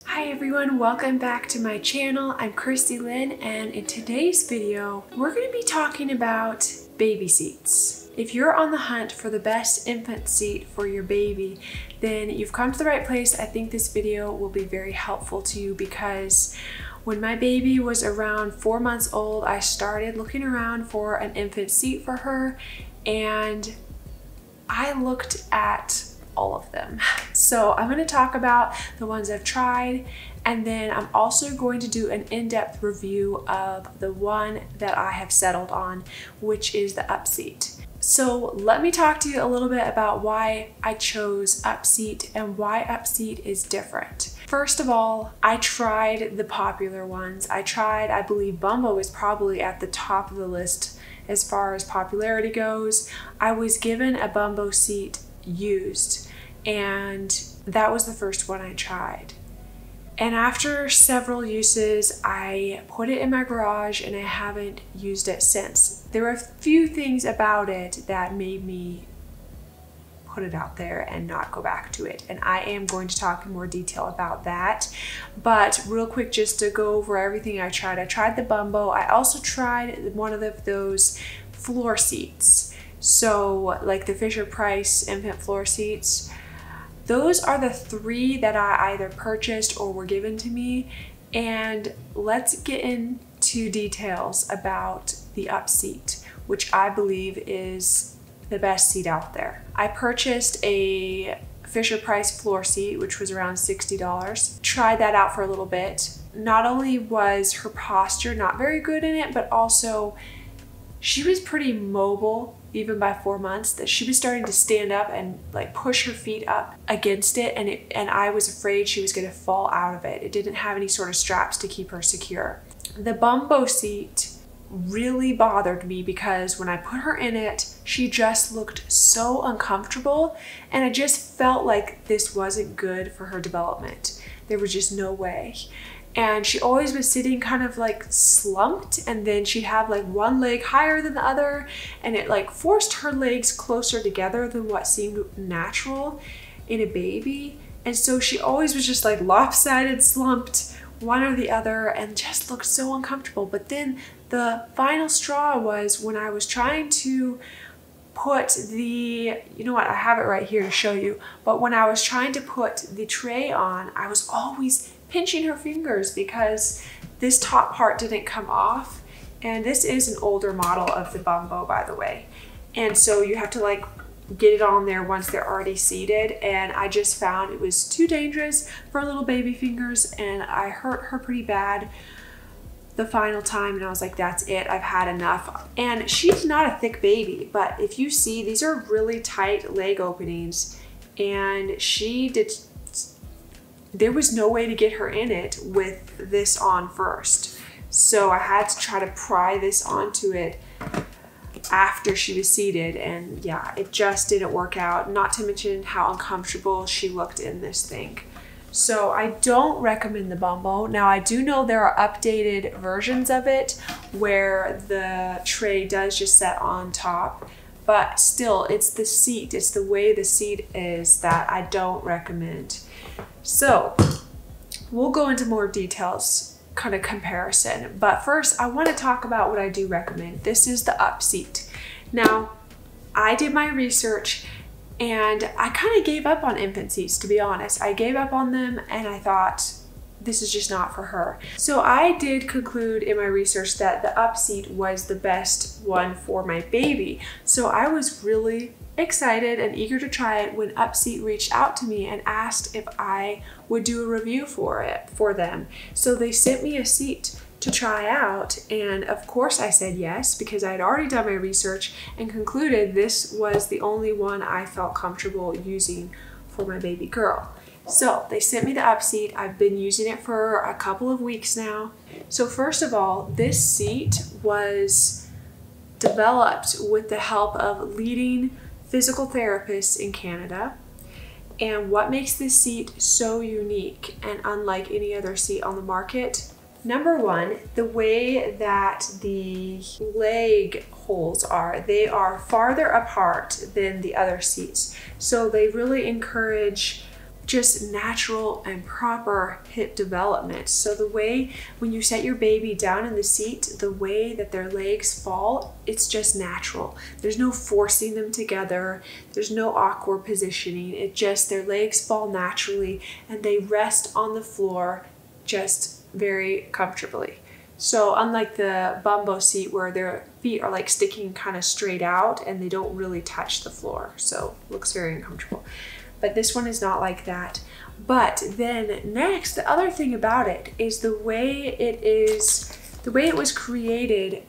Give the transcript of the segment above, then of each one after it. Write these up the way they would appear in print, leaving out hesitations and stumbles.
Hi everyone, welcome back to my channel. I'm Christy Lynn, and in today's video, we're going to be talking about baby seats. If you're on the hunt for the best infant seat for your baby, then you've come to the right place. I think this video will be very helpful to you because when my baby was around 4 months old, I started looking around for an infant seat for her, and I looked at all of them. So I'm going to talk about the ones I've tried, and then I'm also going to do an in-depth review of the one that I have settled on, which is the Upseat. So let me talk to you a little bit about why I chose Upseat and why Upseat is different. First of all, I tried the popular ones. I believe Bumbo is probably at the top of the list as far as popularity goes. I was given a Bumbo seat used, and that was the first one I tried. And after several uses, I put it in my garage and I haven't used it since. There were a few things about it that made me put it out there and not go back to it, and I am going to talk in more detail about that. But real quick, just to go over everything I tried the Bumbo. I also tried one of those floor seats. So like the Fisher-Price infant floor seats. Those are the three that I either purchased or were given to me. And let's get into details about the Upseat, which I believe is the best seat out there. I purchased a Fisher-Price floor seat, which was around $60. Tried that out for a little bit. Not only was her posture not very good in it, but also she was pretty mobile even by 4 months, that she was starting to stand up and like push her feet up against it, and I was afraid she was going to fall out of it. It didn't have any sort of straps to keep her secure. The Bumbo seat really bothered me because when I put her in it, she just looked so uncomfortable, and I just felt like this wasn't good for her development. There was just no way. And she always was sitting kind of like slumped, and then she'd have like one leg higher than the other, and it like forced her legs closer together than what seemed natural in a baby. And so she always was just like lopsided, slumped, one or the other, and just looked so uncomfortable. But then the final straw was when I was trying to put the, you know what, I have it right here to show you, but when I was trying to put the tray on, I was always pinching her fingers because this top part didn't come off. And this is an older model of the Bumbo, by the way. And so you have to like get it on there once they're already seated. And I just found it was too dangerous for little baby fingers, and I hurt her pretty bad the final time, and I was like, that's it, I've had enough. And she's not a thick baby, but if you see, these are really tight leg openings, and there was no way to get her in it with this on first. So I had to try to pry this onto it after she was seated, and yeah, it just didn't work out, not to mention how uncomfortable she looked in this thing. So I don't recommend the Bumbo. Now I do know there are updated versions of it where the tray does just set on top, but still it's the seat, it's the way the seat is that I don't recommend. So we'll go into more details, kind of comparison, but first I want to talk about what I do recommend. This is the Upseat. Now I did my research, and I kind of gave up on infant seats, to be honest. I gave up on them, and I thought, this is just not for her. So I did conclude in my research that the Upseat was the best one for my baby. So I was really excited and eager to try it when Upseat reached out to me and asked if I would do a review for them. So they sent me a seat to try out, and of course I said yes because I had already done my research and concluded this was the only one I felt comfortable using for my baby girl. So they sent me the Upseat. I've been using it for a couple of weeks now. So first of all, this seat was developed with the help of leading physical therapists in Canada. And what makes this seat so unique and unlike any other seat on the market? Number one, the way that the leg holes are, they are farther apart than the other seats. So they really encourage just natural and proper hip development. So the way when you set your baby down in the seat, the way that their legs fall, it's just natural. There's no forcing them together. There's no awkward positioning. It just, their legs fall naturally and they rest on the floor just very comfortably. So unlike the Bumbo seat where their feet are like sticking kind of straight out and they don't really touch the floor. So it looks very uncomfortable. But this one is not like that. But then next, the other thing about it is the way it was created,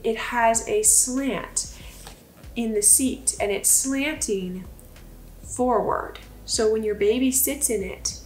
it has a slant in the seat and it's slanting forward. So when your baby sits in it,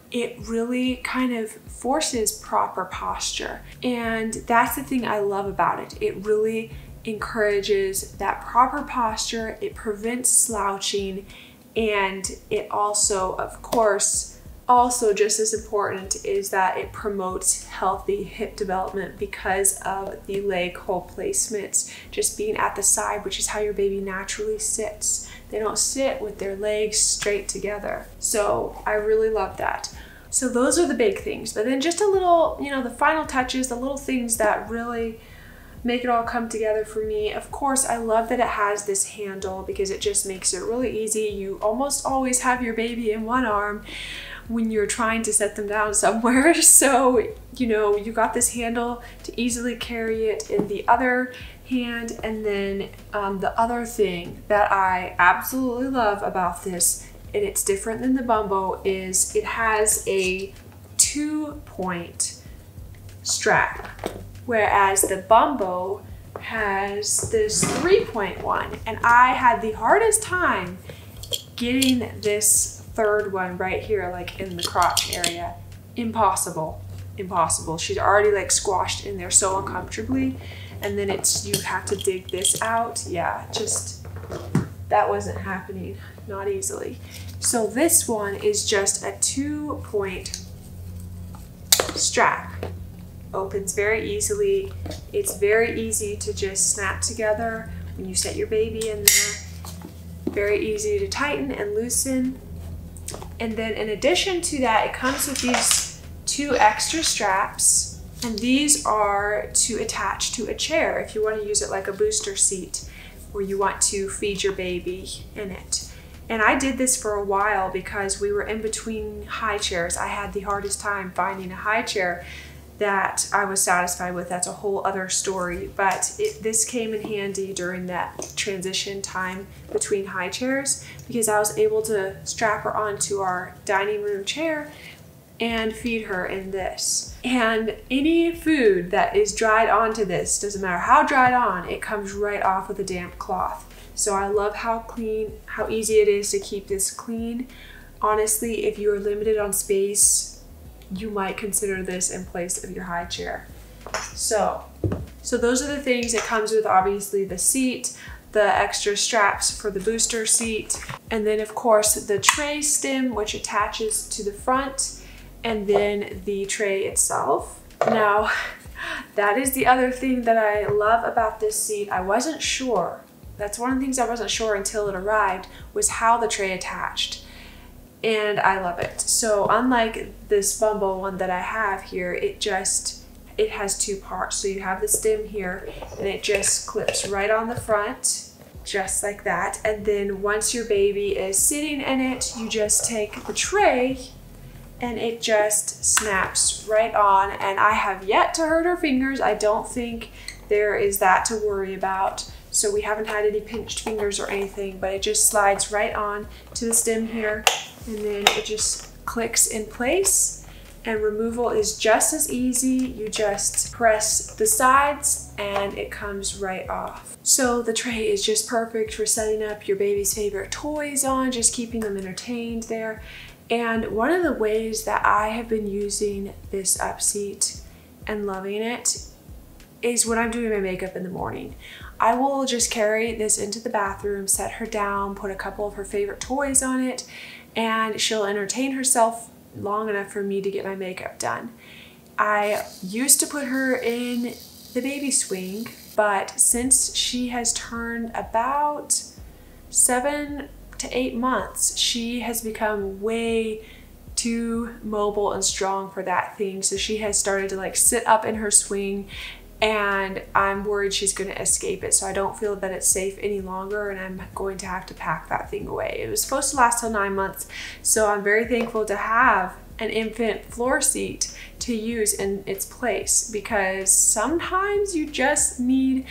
it really kind of forces proper posture. And that's the thing I love about it. It really encourages that proper posture. It prevents slouching. And it also, of course, also just as important is that it promotes healthy hip development because of the leg hole placements just being at the side, which is how your baby naturally sits. They don't sit with their legs straight together. So I really love that. So those are the big things. But then just a little, the final touches, the little things that really make it all come together for me. Of course, I love that it has this handle because it just makes it really easy. You almost always have your baby in one arm when you're trying to set them down somewhere. So, you got this handle to easily carry it in the other hand. And then the other thing that I absolutely love about this, and it's different than the Bumbo, is it has a 2-point strap. Whereas the Bumbo has this 3-point one. And I had the hardest time getting this third one right here, like in the crotch area. Impossible. She's already like squashed in there so uncomfortably. And then you have to dig this out. Yeah, just, that wasn't happening, not easily. So this one is just a 2-point strap. Opens very easily. It's very easy to just snap together when you set your baby in there. Very easy to tighten and loosen. And then in addition to that, it comes with these 2 extra straps, and these are to attach to a chair if you want to use it like a booster seat or you want to feed your baby in it. And I did this for a while because we were in between high chairs. I had the hardest time finding a high chair that I was satisfied with. That's a whole other story, but this came in handy during that transition time between high chairs because I was able to strap her onto our dining room chair and feed her in this. And any food that is dried onto this, doesn't matter how dried on, it comes right off with a damp cloth. So I love how easy it is to keep this clean. Honestly, if you are limited on space, you might consider this in place of your high chair. So those are the things. It comes with obviously the seat, the extra straps for the booster seat, and then of course the tray stem which attaches to the front, and then the tray itself. Now, that is the other thing that I love about this seat. I wasn't sure. That's one of the things I wasn't sure until it arrived, was how the tray attached. And I love it. So unlike this Bumbo one that I have here, it has 2 parts. So you have the stem here and it just clips right on the front, just like that. And then once your baby is sitting in it, you just take the tray and it just snaps right on. And I have yet to hurt her fingers. I don't think there is that to worry about. So we haven't had any pinched fingers or anything, but it just slides right on to the stem here. And then it just clicks in place, and removal is just as easy. You just press the sides and it comes right off. So the tray is just perfect for setting up your baby's favorite toys on, just keeping them entertained there. And one of the ways that I have been using this Upseat and loving it is when I'm doing my makeup in the morning. I will just carry this into the bathroom, set her down, put a couple of her favorite toys on it, and she'll entertain herself long enough for me to get my makeup done. I used to put her in the baby swing, but since she has turned about 7 to 8 months, she has become way too mobile and strong for that thing. So she has started to like sit up in her swing, and I'm worried she's going to escape it. So I don't feel that it's safe any longer, and I'm going to have to pack that thing away. It was supposed to last till 9 months. So I'm very thankful to have an infant floor seat to use in its place, because sometimes you just need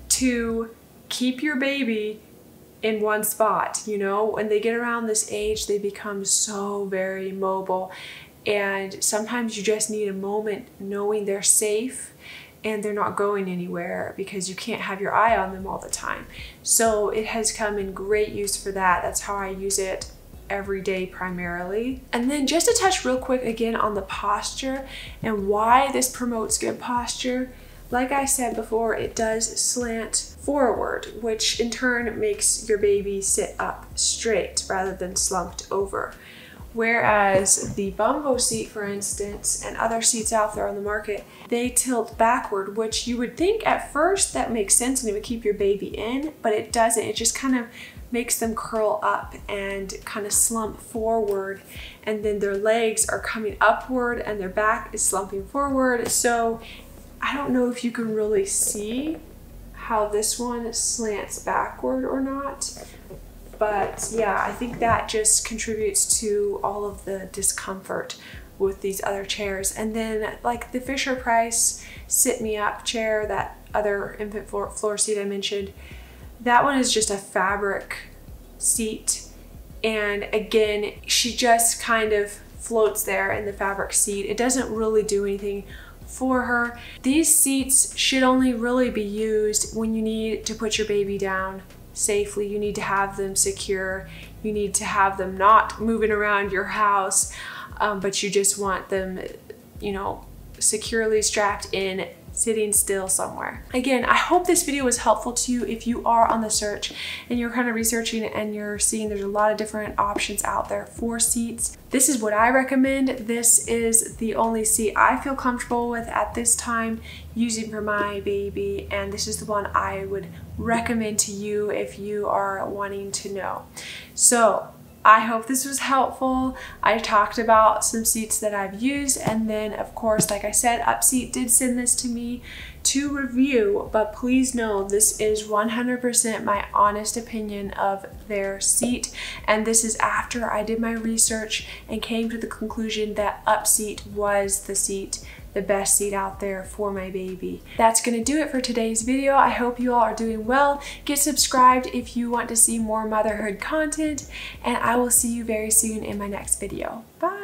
to keep your baby in one spot. You know, when they get around this age, they become so very mobile, and sometimes you just need a moment knowing they're safe and they're not going anywhere, because you can't have your eye on them all the time. So it has come in great use for that. That's how I use it every day primarily. And then just to touch real quick again on the posture and why this promotes good posture. Like I said before, it does slant forward, which in turn makes your baby sit up straight rather than slumped over. Whereas the Bumbo seat, for instance, and other seats out there on the market, they tilt backward, which you would think at first that makes sense and it would keep your baby in, but it doesn't. It just kind of makes them curl up and kind of slump forward, and then their legs are coming upward and their back is slumping forward. So I don't know if you can really see how this one slants backward or not. But yeah, I think that just contributes to all of the discomfort with these other chairs. And then like the Fisher-Price Sit Me Up chair, that other infant floor seat I mentioned, that one is just a fabric seat. And again, she just kind of floats there in the fabric seat. It doesn't really do anything for her. These seats should only really be used when you need to put your baby down safely. You need to have them secure. You need to have them not moving around your house, but you just want them, you know, securely strapped in, sitting still somewhere. Again, I hope this video was helpful to you if you are on the search and you're kind of researching and you're seeing there's a lot of different options out there for seats. This is what I recommend. This is the only seat I feel comfortable with at this time using for my baby, and this is the one I would recommend to you if you are wanting to know. So I hope this was helpful. I talked about some seats that I've used, and then of course, like I said, Upseat did send this to me to review, but please know this is 100% my honest opinion of their seat, and this is after I did my research and came to the conclusion that Upseat was the seat, the best seat out there for my baby. That's gonna do it for today's video. I hope you all are doing well. Get subscribed if you want to see more motherhood content, and I will see you very soon in my next video. Bye.